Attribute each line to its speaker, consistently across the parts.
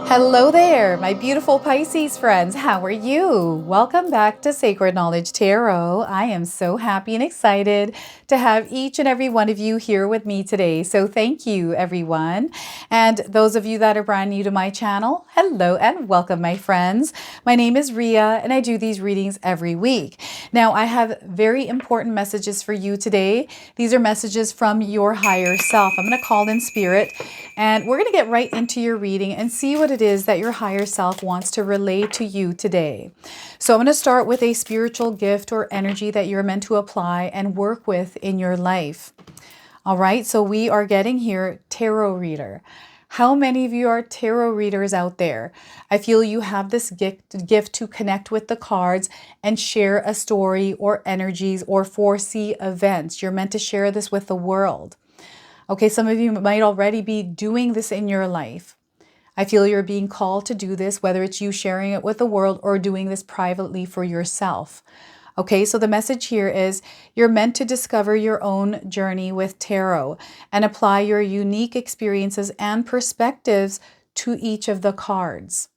Speaker 1: Hello there, my beautiful Pisces friends. How are you? Welcome back to Sacred Knowledge Tarot. I am so happy and excited to have each and every one of you here with me today. So thank you, everyone. And those of you that are brand new to my channel, hello and welcome, my friends. My name is Ria and I do these readings every week. Now, I have very important messages for you today. These are messages from your higher self. I'm going to call in spirit and we're going to get right into your reading and see what it is that your higher self wants to relay to you today. So I'm going to start with a spiritual gift or energy that you're meant to apply and work with in your life. All right, so we are getting here tarot reader. How many of you are tarot readers out there? I feel you have this gift to connect with the cards and share a story or energies or foresee events. You're meant to share this with the world. Okay, some of you might already be doing this in your life. I feel you're being called to do this, whether it's you sharing it with the world or doing this privately for yourself. Okay, so the message here is you're meant to discover your own journey with tarot and apply your unique experiences and perspectives to each of the cards.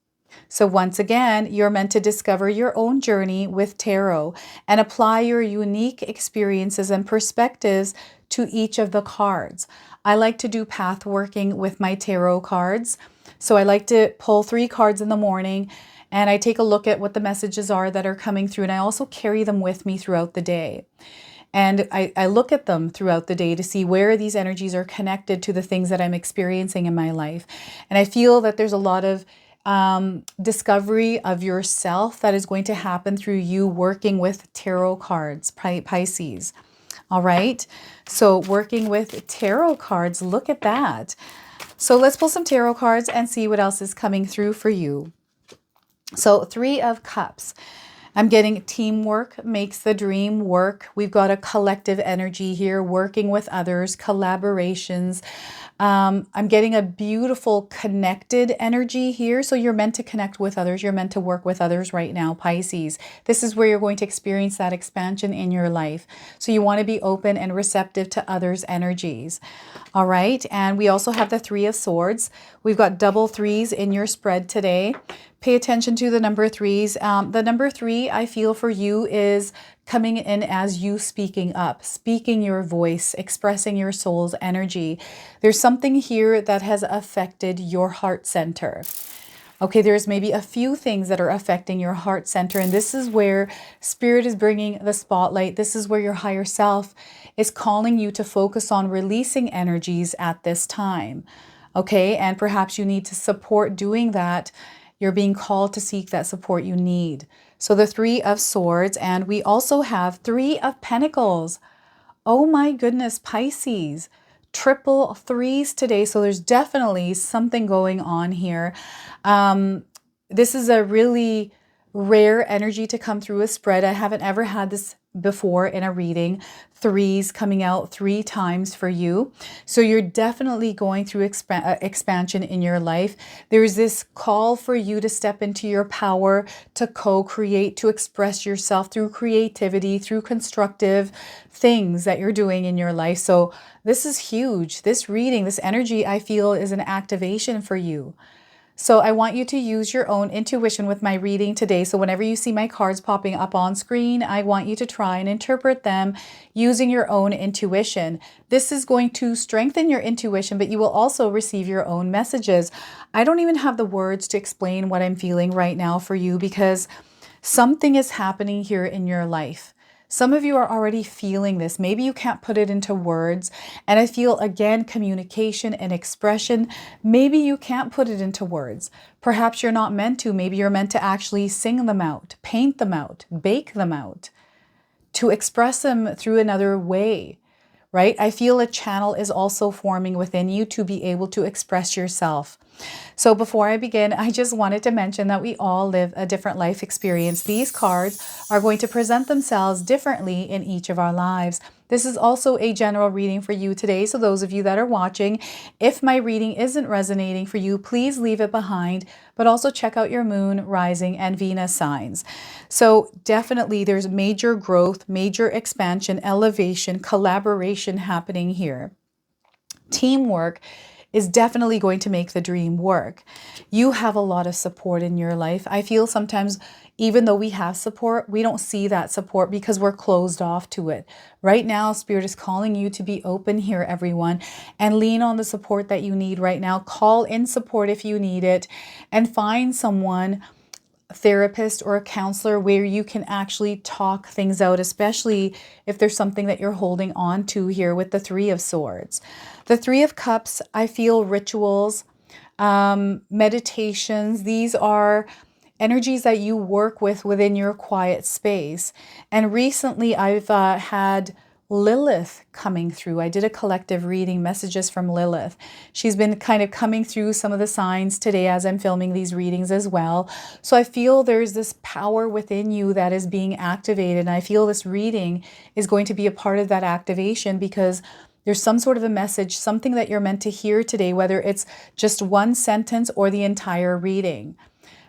Speaker 1: So once again, you're meant to discover your own journey with tarot and apply your unique experiences and perspectives to each of the cards. I like to do path working with my tarot cards. So I like to pull 3 cards in the morning and I take a look at what the messages are that are coming through, and I also carry them with me throughout the day. And I look at them throughout the day to see where these energies are connected to the things that I'm experiencing in my life. And I feel that there's a lot of discovery of yourself that is going to happen through you working with tarot cards, Pisces. All right, so working with tarot cards, look at that. So let's pull some tarot cards and see what else is coming through for you. So 3 of Cups. I'm getting teamwork makes the dream work. We've got a collective energy here, working with others, collaborations. I'm getting a beautiful connected energy here. So you're meant to connect with others. You're meant to work with others right now, Pisces. This is where you're going to experience that expansion in your life. So you want to be open and receptive to others' energies. All right. And we also have the 3 of Swords. We've got double 3s in your spread today. Pay attention to the number 3s. The number 3 I feel for you is coming in as you speaking up, speaking your voice, expressing your soul's energy. There's something here that has affected your heart center. Okay, there's maybe a few things that are affecting your heart center, and this is where Spirit is bringing the spotlight. This is where your higher self is calling you to focus on releasing energies at this time. Okay, and perhaps you need to support doing that. You're being called to seek that support you need. So the 3 of Swords, and we also have 3 of Pentacles. Oh my goodness, Pisces. Triple 3s today. So there's definitely something going on here. This is a really rare energy to come through a spread. I haven't ever had this before in a reading. 3s coming out 3 times for you. So you're definitely going through expansion in your life. There's this call for you to step into your power, to co-create, to express yourself through creativity, through constructive things that you're doing in your life. So this is huge. This reading, this energy, I feel is an activation for you. So I want you to use your own intuition with my reading today. So whenever you see my cards popping up on screen, I want you to try and interpret them using your own intuition. This is going to strengthen your intuition, but you will also receive your own messages. I don't even have the words to explain what I'm feeling right now for you because something is happening here in your life. Some of you are already feeling this. Maybe you can't put it into words. And I feel, again, communication and expression. Maybe you can't put it into words. Perhaps you're not meant to. Maybe you're meant to actually sing them out, paint them out, bake them out, to express them through another way, right? I feel a channel is also forming within you to be able to express yourself. So before I begin, I just wanted to mention that we all live a different life experience. These cards are going to present themselves differently in each of our lives. This is also a general reading for you today. So those of you that are watching, if my reading isn't resonating for you, please leave it behind, but also check out your moon, rising, and Venus signs. So definitely there's major growth, major expansion, elevation, collaboration happening here. Teamwork is definitely going to make the dream work. You have a lot of support in your life. I feel sometimes even though we have support, we don't see that support because we're closed off to it. Right now, Spirit is calling you to be open here, everyone, and lean on the support that you need right now. Call in support if you need it, and find someone, a therapist or a counselor, where you can actually talk things out, especially if there's something that you're holding on to here with the Three of Swords. The Three of Cups, I feel rituals, meditations. These are energies that you work with within your quiet space. And recently I've had Lilith coming through. I did a collective reading, messages from Lilith. She's been kind of coming through some of the signs today as I'm filming these readings as well. So I feel there's this power within you that is being activated. And I feel this reading is going to be a part of that activation, because there's some sort of a message, something that you're meant to hear today, whether it's just one sentence or the entire reading,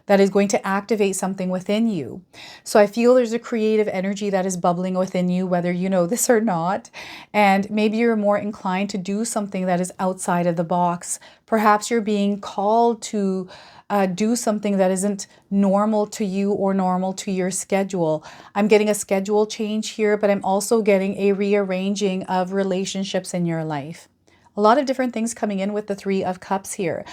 Speaker 1: that is going to activate something within you. So I feel there's a creative energy that is bubbling within you, whether you know this or not. And maybe you're more inclined to do something that is outside of the box. Perhaps you're being called to do something that isn't normal to you or normal to your schedule. I'm getting a schedule change here, but I'm also getting a rearranging of relationships in your life. A lot of different things coming in with the Three of Cups here.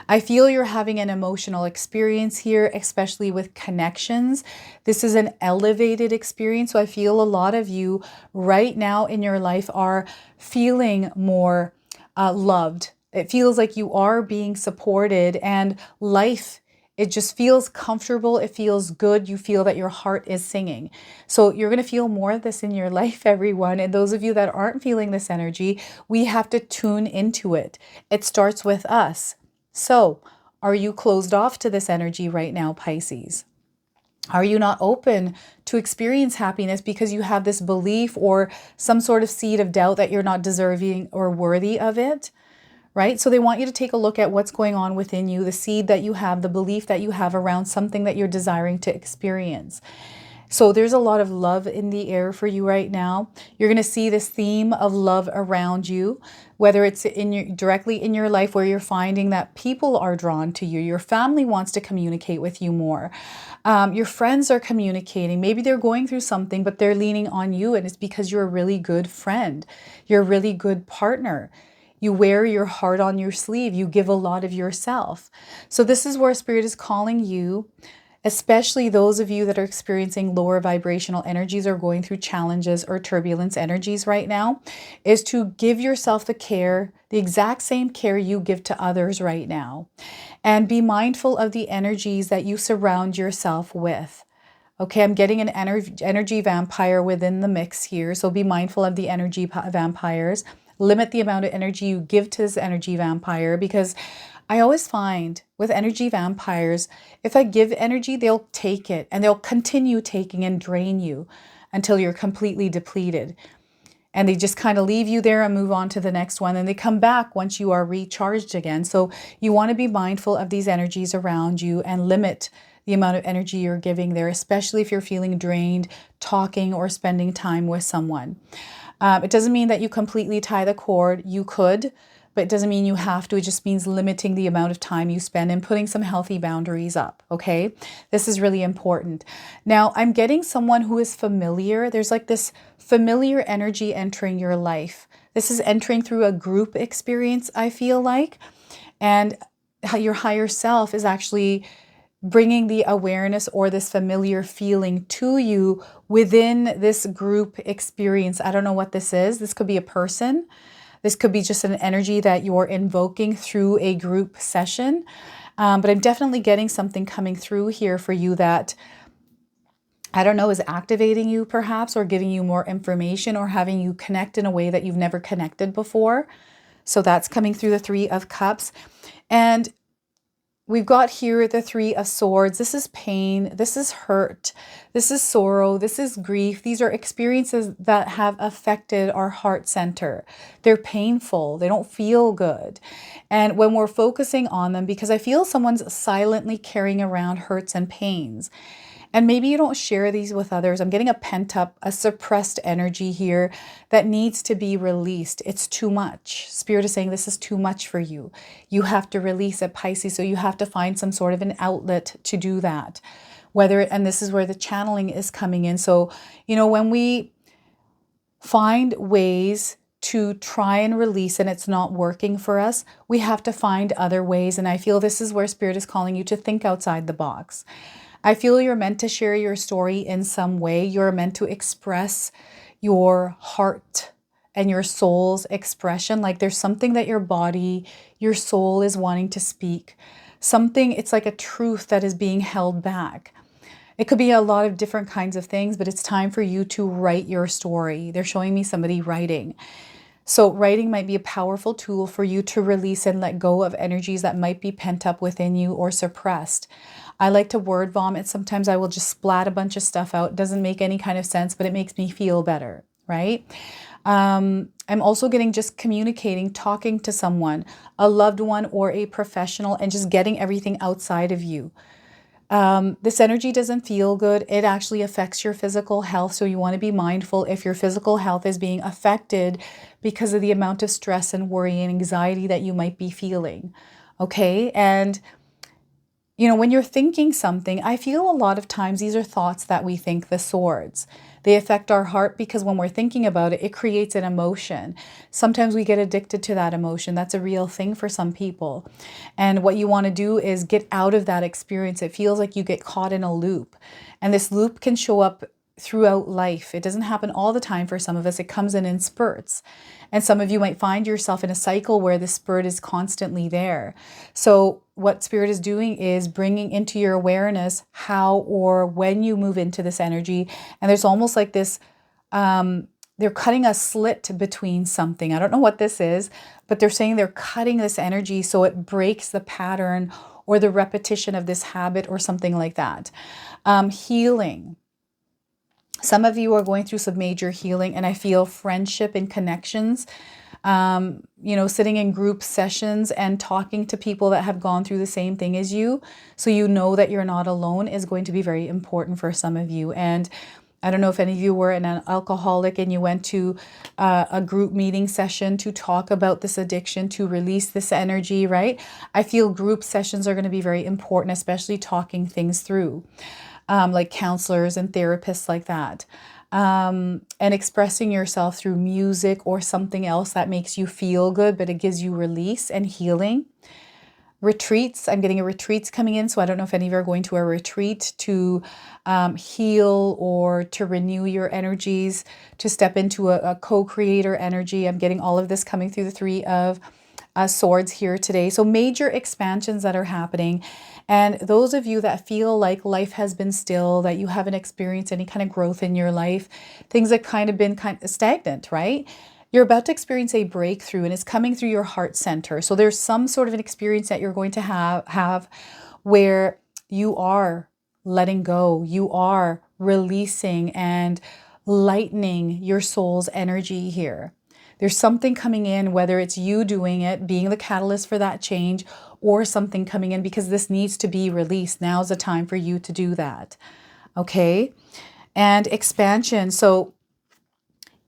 Speaker 1: I feel you're having an emotional experience here, especially with connections. This is an elevated experience. So I feel a lot of you right now in your life are feeling more loved. It feels like you are being supported, and life, it just feels comfortable. It feels good. You feel that your heart is singing. So you're going to feel more of this in your life, everyone. And those of you that aren't feeling this energy, we have to tune into it. It starts with us. So are you closed off to this energy right now, Pisces? Are you not open to experience happiness because you have this belief or some sort of seed of doubt that you're not deserving or worthy of it? Right? So they want you to take a look at what's going on within you, the seed that you have, the belief that you have around something that you're desiring to experience. So there's a lot of love in the air for you right now. You're going to see this theme of love around you, whether it's directly in your life, where you're finding that people are drawn to you. Your family wants to communicate with you more. Your friends are communicating. Maybe they're going through something, but they're leaning on you, and it's because you're a really good friend. You're a really good partner. You wear your heart on your sleeve. You give a lot of yourself. So this is where Spirit is calling you, especially those of you that are experiencing lower vibrational energies or going through challenges or turbulence energies right now, is to give yourself the care, the exact same care you give to others right now. And be mindful of the energies that you surround yourself with. Okay, I'm getting an energy vampire within the mix here. So be mindful of the energy vampires. Limit the amount of energy you give to this energy vampire, because I always find with energy vampires, if I give energy, they'll take it and they'll continue taking and drain you until you're completely depleted. And they just kind of leave you there and move on to the next one. And they come back once you are recharged again. So you want to be mindful of these energies around you and limit the amount of energy you're giving there, especially if you're feeling drained, talking or spending time with someone. It doesn't mean that you completely tie the cord. You could, but it doesn't mean you have to. It just means limiting the amount of time you spend and putting some healthy boundaries up, okay? This is really important. Now, I'm getting someone who is familiar. There's like this familiar energy entering your life. This is entering through a group experience, I feel like. And your higher self is actually bringing the awareness or this familiar feeling to you within this group experience. I don't know what this is. This could be a person. This could be just an energy that you're invoking through a group session. But I'm definitely getting something coming through here for you that, I don't know, is activating you perhaps, or giving you more information, or having you connect in a way that you've never connected before. So that's coming through the Three of Cups. And we've got here the Three of Swords. This is pain. This is hurt. This is sorrow. This is grief. These are experiences that have affected our heart center. They're painful. They don't feel good. And when we're focusing on them, because I feel someone's silently carrying around hurts and pains. And maybe you don't share these with others. I'm getting a pent up, a suppressed energy here that needs to be released. It's too much. Spirit is saying this is too much for you. You have to release it, Pisces. So you have to find some sort of an outlet to do that. And this is where the channeling is coming in. So, when we find ways to try and release and it's not working for us, we have to find other ways. And I feel this is where Spirit is calling you to think outside the box. I feel you're meant to share your story in some way. You're meant to express your heart and your soul's expression. Like there's something that your body, your soul is wanting to speak. It's like a truth that is being held back. It could be a lot of different kinds of things, but it's time for you to write your story. They're showing me somebody writing. So writing might be a powerful tool for you to release and let go of energies that might be pent up within you or suppressed. I like to word vomit. Sometimes I will just splat a bunch of stuff out. It doesn't make any kind of sense, but it makes me feel better, right? I'm also getting just communicating, talking to someone, a loved one or a professional, and just getting everything outside of you. This energy doesn't feel good. It actually affects your physical health. So you want to be mindful if your physical health is being affected because of the amount of stress and worry and anxiety that you might be feeling. Okay. And when you're thinking something, I feel a lot of times these are thoughts that we think, the swords. They affect our heart because when we're thinking about it, it creates an emotion. Sometimes we get addicted to that emotion. That's a real thing for some people. And what you want to do is get out of that experience. It feels like you get caught in a loop. And this loop can show up throughout life. It doesn't happen all the time for some of us. It comes in spurts. And some of you might find yourself in a cycle where the spurt is constantly there. So what Spirit is doing is bringing into your awareness how or when you move into this energy. And there's almost like this, they're cutting a slit between something. I don't know what this is, but they're saying they're cutting this energy so it breaks the pattern or the repetition of this habit or something like that. Healing. Some of you are going through some major healing, and I feel friendship and connections, sitting in group sessions and talking to people that have gone through the same thing as you. So you know that you're not alone is going to be very important for some of you. And I don't know if any of you were an alcoholic and you went to a group meeting session to talk about this addiction, to release this energy, right? I feel group sessions are going to be very important, especially talking things through. Like counselors and therapists like that. And expressing yourself through music or something else that makes you feel good, but it gives you release and healing. Retreats. I'm getting a retreats coming in. So I don't know if any of you are going to a retreat to heal or to renew your energies, to step into a co-creator energy. I'm getting all of this coming through the Three of Swords here today. So major expansions that are happening. And those of you that feel like life has been still, that you haven't experienced any kind of growth in your life, things that kind of been kind of stagnant, right? You're about to experience a breakthrough and it's coming through your heart center. So there's some sort of an experience that you're going to have where you are letting go, you are releasing and lightening your soul's energy here. There's something coming in, whether it's you doing it, being the catalyst for that change, or something coming in because this needs to be released. Now's the time for you to do that. Okay? And expansion. So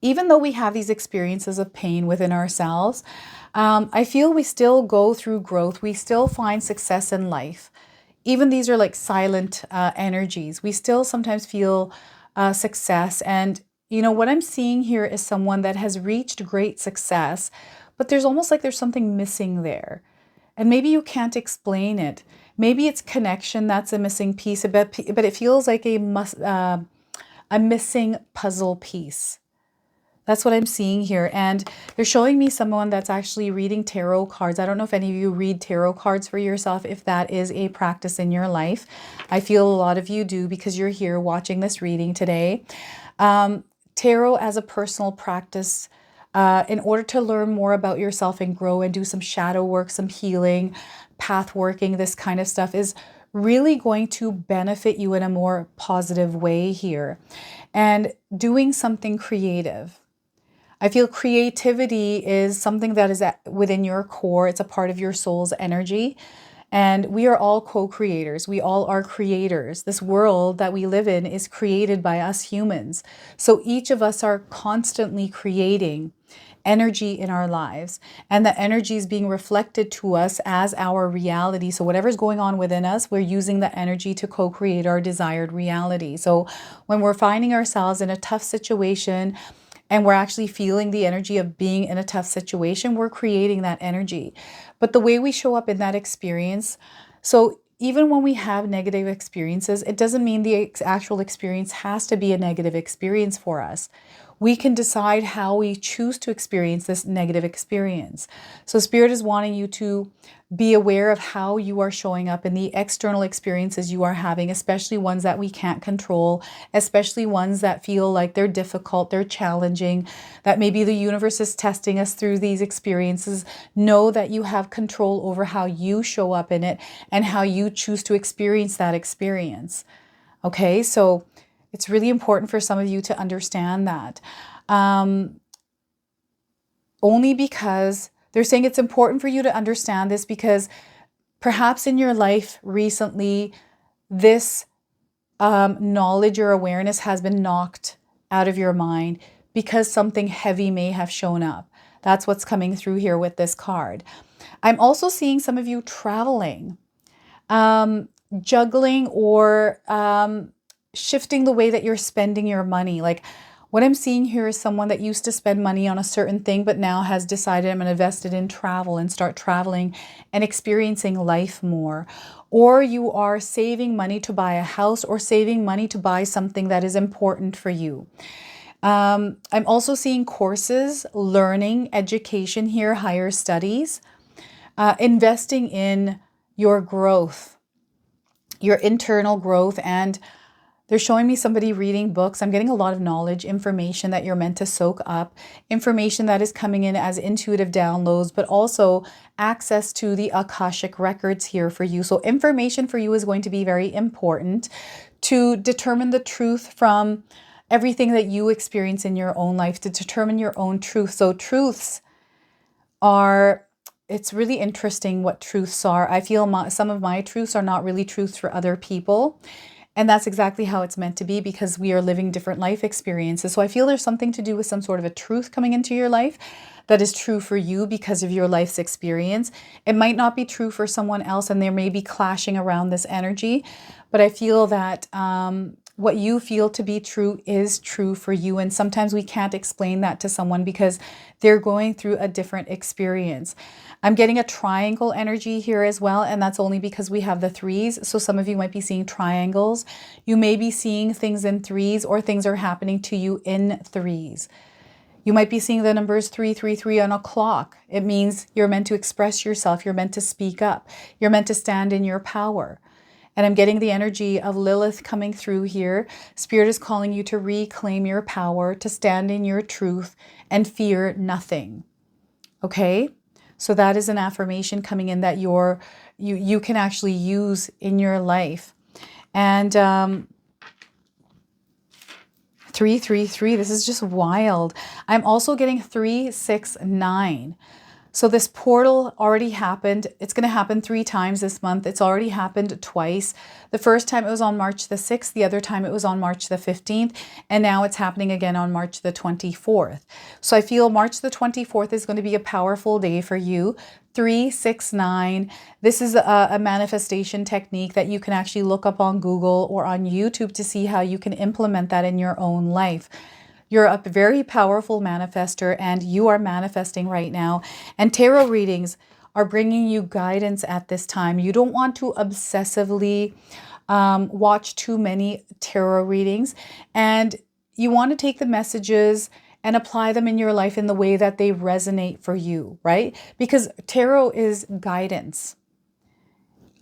Speaker 1: even though we have these experiences of pain within ourselves, I feel we still go through growth. We still find success in life. Even these are like silent energies. We still sometimes feel success. And what I'm seeing here is someone that has reached great success, but there's almost like there's something missing there. And maybe you can't explain it. Maybe it's connection that's a missing piece, but it feels like a missing puzzle piece. That's what I'm seeing here. And they're showing me someone that's actually reading tarot cards. I don't know if any of you read tarot cards for yourself, if that is a practice in your life. I feel a lot of you do because you're here watching this reading today. Tarot as a personal practice, in order to learn more about yourself and grow and do some shadow work, some healing, path working, this kind of stuff is really going to benefit you in a more positive way here. And doing something creative. I feel creativity is something that is within your core. It's a part of your soul's energy. And we are all co-creators. We all are creators. This world that we live in is created by us humans. So each of us are constantly creating energy in our lives, and the energy is being reflected to us as our reality. So whatever's going on within us, we're using the energy to co-create our desired reality. So when we're finding ourselves in a tough situation and we're actually feeling the energy of being in a tough situation, we're creating that energy. But the way we show up in that experience, so even when we have negative experiences, it doesn't mean the actual experience has to be a negative experience for us. We can decide how we choose to experience this negative experience. So Spirit is wanting you to be aware of how you are showing up in the external experiences you are having, especially ones that we can't control, especially ones that feel like they're difficult, they're challenging, that maybe the universe is testing us through these experiences. Know that you have control over how you show up in it and how you choose to experience that experience. Okay, so it's really important for some of you to understand that. Only because they're saying it's important for you to understand this because perhaps in your life recently, this knowledge or awareness has been knocked out of your mind because something heavy may have shown up. That's what's coming through here with this card. I'm also seeing some of you traveling, juggling, or shifting the way that you're spending your money. Like what I'm seeing here is someone that used to spend money on a certain thing, but now has decided I'm going to invest it in travel and start traveling and experiencing life more. Or you are saving money to buy a house or saving money to buy something that is important for you. I'm also seeing courses, learning, education here, higher studies, investing in your growth, your internal growth. And they're showing me somebody reading books. I'm getting a lot of knowledge, information that you're meant to soak up, information that is coming in as intuitive downloads, but also access to the Akashic records here for you. So information for you is going to be very important to determine the truth from everything that you experience in your own life, to determine your own truth. So truths are, it's really interesting what truths are. I feel some of my truths are not really truths for other people. And that's exactly how it's meant to be because we are living different life experiences. So I feel there's something to do with some sort of a truth coming into your life that is true for you because of your life's experience. It might not be true for someone else and there may be clashing around this energy, but I feel that what you feel to be true is true for you. And sometimes we can't explain that to someone because they're going through a different experience. I'm getting a triangle energy here as well, and that's only because we have the threes. So some of you might be seeing triangles. You may be seeing things in threes, or things are happening to you in threes. You might be seeing the numbers 333 on a clock. It means you're meant to express yourself. You're meant to speak up. You're meant to stand in your power. And I'm getting the energy of Lilith coming through here. Spirit is calling you to reclaim your power, to stand in your truth and fear nothing. Okay? So that is an affirmation coming in that you can actually use in your life. And 333, this is just wild. I'm also getting 369. So this portal already happened. It's going to happen 3 times this month. It's already happened twice. The first time it was on March the 6th. The other time it was on March the 15th. And now it's happening again on March the 24th. So I feel March the 24th is going to be a powerful day for you. 369. This is a manifestation technique that you can actually look up on Google or on YouTube to see how you can implement that in your own life. You're a very powerful manifester and you are manifesting right now. And tarot readings are bringing you guidance at this time. You don't want to obsessively watch too many tarot readings. And you want to take the messages and apply them in your life in the way that they resonate for you, right? Because tarot is guidance.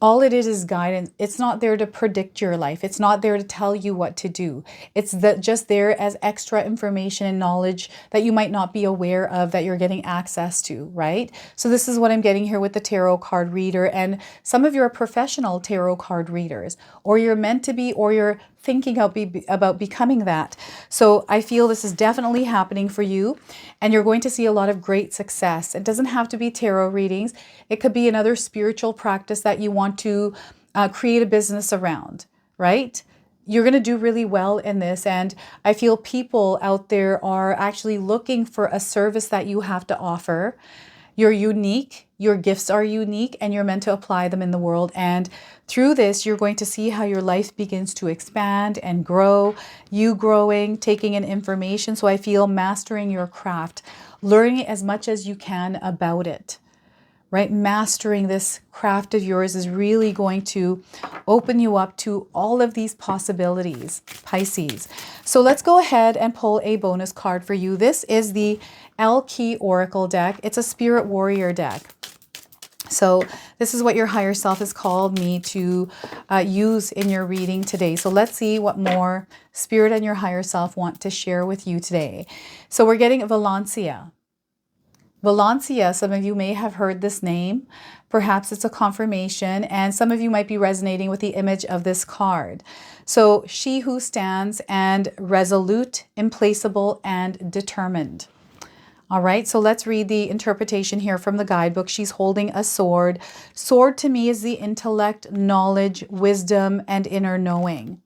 Speaker 1: All it is guidance. It's not there to predict your life. It's not there to tell you what to do. It's just there as extra information and knowledge that you might not be aware of that you're getting access to, right? So this is what I'm getting here with the tarot card reader. And some of you are professional tarot card readers, or you're meant to be, or you're thinking about becoming that. So I feel this is definitely happening for you, and you're going to see a lot of great success. It doesn't have to be tarot readings. It could be another spiritual practice that you want to create a business around, right? You're going to do really well in this. And I feel people out there are actually looking for a service that you have to offer. You're unique, your gifts are unique, and you're meant to apply them in the world. And through this, you're going to see how your life begins to expand and grow, you growing, taking in information. So I feel mastering your craft, learning as much as you can about it, right? Mastering this craft of yours is really going to open you up to all of these possibilities, Pisces. So let's go ahead and pull a bonus card for you. This is the Key Oracle deck. It's a Spirit Warrior deck. So this is what your higher self has called me to use in your reading today. So let's see what more Spirit and your higher self want to share with you today. So we're getting Valencia. Valencia, some of you may have heard this name. Perhaps it's a confirmation, and some of you might be resonating with the image of this card. So she who stands, and resolute, implacable, and determined. All right, so let's read the interpretation here from the guidebook. She's holding a sword. Sword to me is the intellect, knowledge, wisdom, and inner knowing.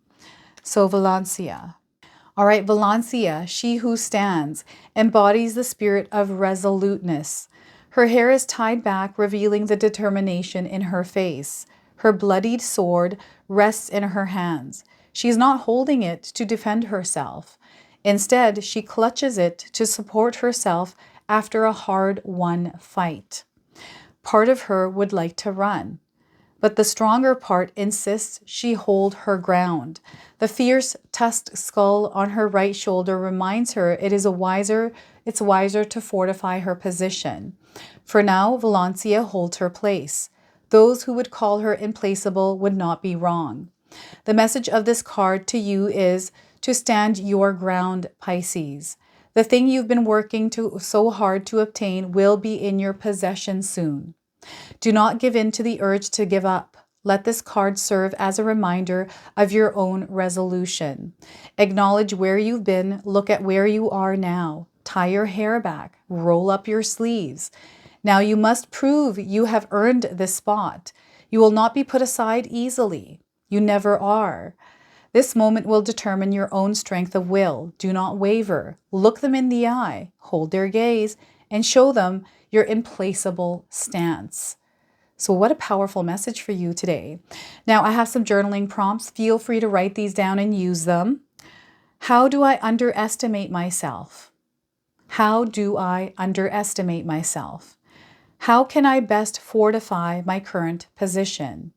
Speaker 1: So Valencia. All right, Valencia, she who stands, embodies the spirit of resoluteness. Her hair is tied back, revealing the determination in her face. Her bloodied sword rests in her hands. She is not holding it to defend herself. Instead, she clutches it to support herself after a hard-won fight. Part of her would like to run, but the stronger part insists she hold her ground. The fierce tusked skull on her right shoulder reminds her it's wiser to fortify her position. For now, Valencia holds her place. Those who would call her implacable would not be wrong. The message of this card to you is to stand your ground, Pisces. The thing you've been working so hard to obtain will be in your possession soon. Do not give in to the urge to give up. Let this card serve as a reminder of your own resolution. Acknowledge where you've been. Look at where you are now. Tie your hair back. Roll up your sleeves. Now you must prove you have earned this spot. You will not be put aside easily. You never are. This moment will determine your own strength of will. Do not waver. Look them in the eye. Hold their gaze and show them your implacable stance. So what a powerful message for you today. Now I have some journaling prompts. Feel free to write these down and use them. How do I underestimate myself? How do I underestimate myself? How can I best fortify my current position?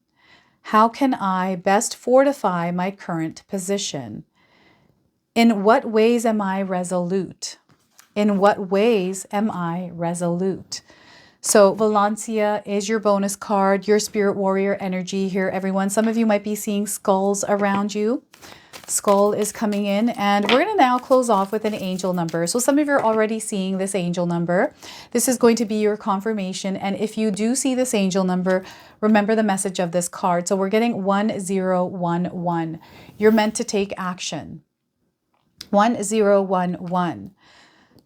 Speaker 1: How can I best fortify my current position? In what ways am I resolute? In what ways am I resolute? So Valencia is your bonus card, your spirit warrior energy here, everyone. Some of you might be seeing skulls around you. Skull is coming in, and we're going to now close off with an angel number. So some of you are already seeing this angel number. This is going to be your confirmation, and if you do see this angel number, remember the message of this card. So we're getting 1011. You're meant to take action. 1011.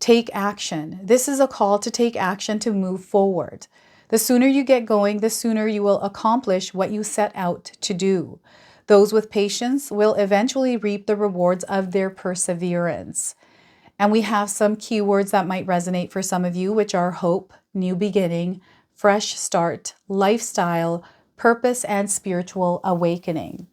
Speaker 1: Take action. This is a call to take action, to move forward. The sooner you get going, the sooner you will accomplish what you set out to do. Those with patience will eventually reap the rewards of their perseverance. And we have some keywords that might resonate for some of you, which are hope, new beginning, fresh start, lifestyle, purpose, and spiritual awakening.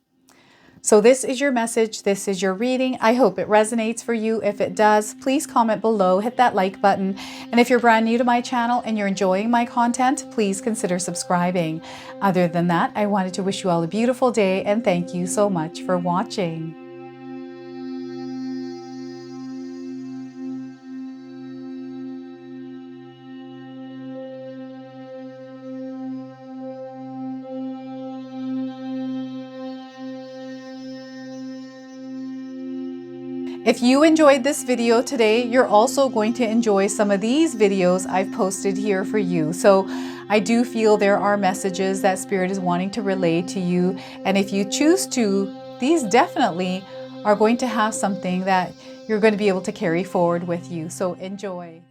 Speaker 1: So this is your message. This is your reading. I hope it resonates for you. If it does, please comment below, hit that like button. And if you're brand new to my channel and you're enjoying my content, please consider subscribing. Other than that, I wanted to wish you all a beautiful day and thank you so much for watching. If you enjoyed this video today, you're also going to enjoy some of these videos I've posted here for you. So I do feel there are messages that Spirit is wanting to relay to you. And if you choose to these definitely are going to have something that you're going to be able to carry forward with you. So enjoy.